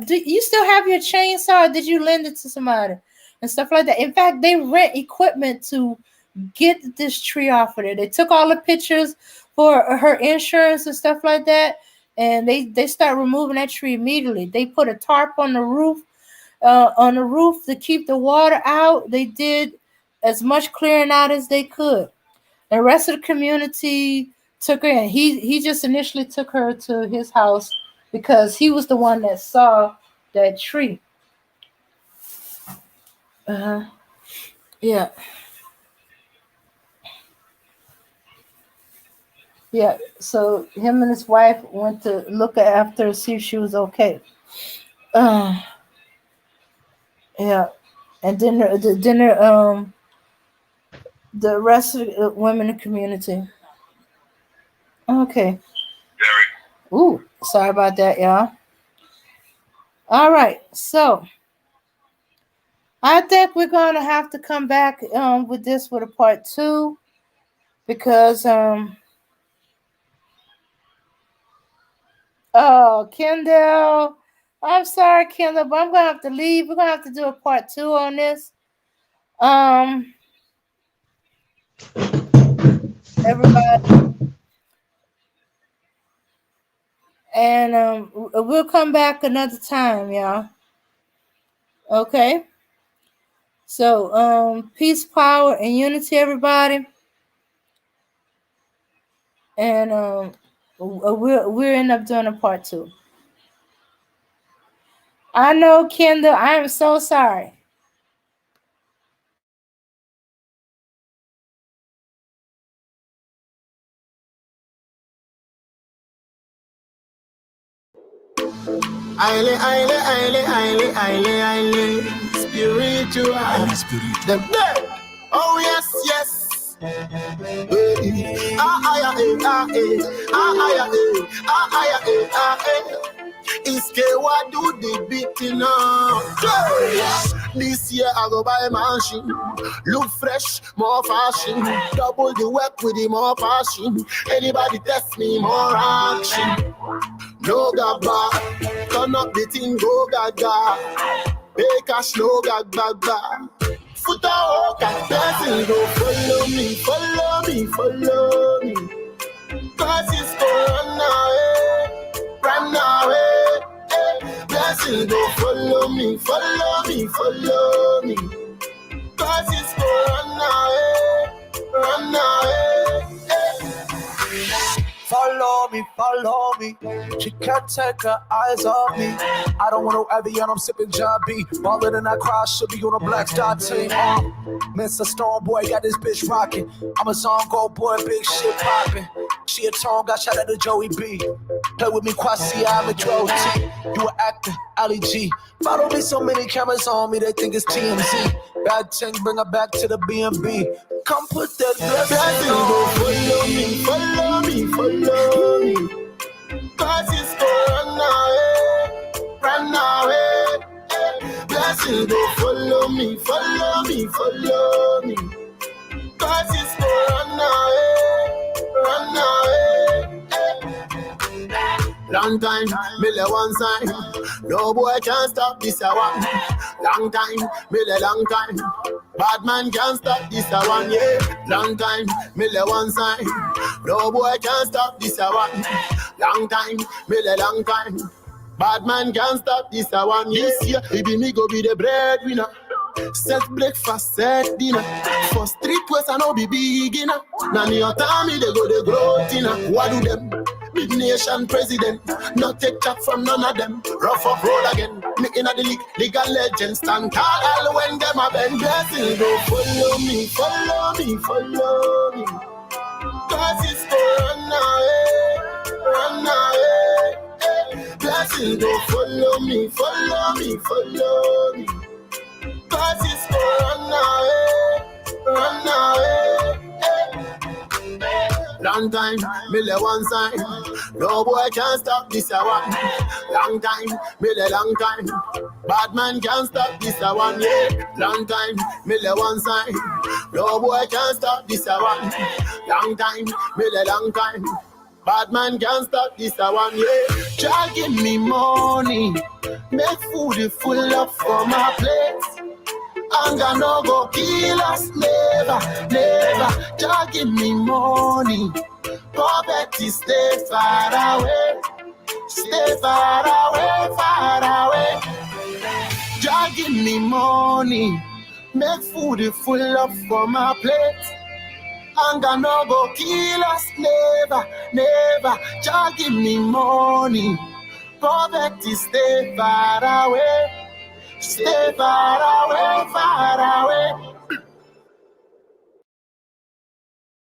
you still have your chainsaw? Or did you lend it to somebody and stuff like that? In fact, they rent equipment to get this tree off of there. They took all the pictures for her insurance and stuff like that, and they start removing that tree immediately. They put a tarp on the roof to keep the water out. They did as much clearing out as they could. The rest of the community took her in. He just initially took her to his house because he was the one that saw that tree. Yeah. Yeah. So him and his wife went to look after her, see if she was okay. Yeah. And then the rest of the women in the community. Okay. Ooh, sorry about that, y'all. All right, so I think we're gonna have to come back with this with a part 2 because Kendall, I'm sorry, Kendall, but I'm gonna have to leave. We're gonna have to do a part 2 on this. Everybody, and we'll come back another time, y'all. Okay. So peace, power, and unity, everybody. And we'll end up doing a part 2. I know, Kendall. I am so sorry. Spiritual. The Oh yes, yes. It's what do the beating up. This year I go buy a machine. Look fresh, more fashion. Double the work with the more passion. Anybody test me, more action. No gaba, turn up the thing, go gaga. Pay cash, no gag. Foot out, dancing, go follow me. Cause it's going run away. Blessing, go follow me. Cause it's going run away. Follow me. She can't take her eyes off me. I don't want no Evian, I'm sipping John B. Ballin' and I cry, should be on a Black Star team. Mr. Stone Boy got this bitch rockin'. I'm a Zongo boy, big shit poppin'. She a tone, got shot at the Joey B. Play with me, Kwasi, I'm a Dro T. You an actor, Ali G. Follow me, so many cameras on me, they think it's TMZ. Bad thing, bring her back to the B&B. Come put that blessing on. Follow me. Cause it's going run away. Blessing, go follow me. Cause it's going run away. Long time, middle one sign. No boy can stop this one. Long time, middle long time. Bad man can't stop this one, yeah. Long time, middle one sign. No boy can stop this one. Long time, middle long time. Bad man can't stop this one, yeah. This year, it be me go be the breadwinner. Set breakfast, set dinner. For street west, I know be beginner. Now me your time, they go the growth dinner. What do them? Big nation president. Not take chat from none of them. Rough up road again. Me inna the league and legends. Stand tall all when them a bend. Blessing go follow me. Cause it's going run away. Blessing go follow me. Cause it's going run away. Long time, middle one sign. No boy can stop this one. Long time, middle long time. Bad man can stop this one, yeah. Long time, middle one sign. No boy can stop this one. Long time, middle long time. Bad man can stop this one, yeah. Try give me money. Make food full up for my plate. Anger no go kill us, never. Just give me money. Poverty stay far away. Just give me money. Make food full up for my plate. Anger no go kill us, never. Just give me money. Poverty stay far away. Stay far away.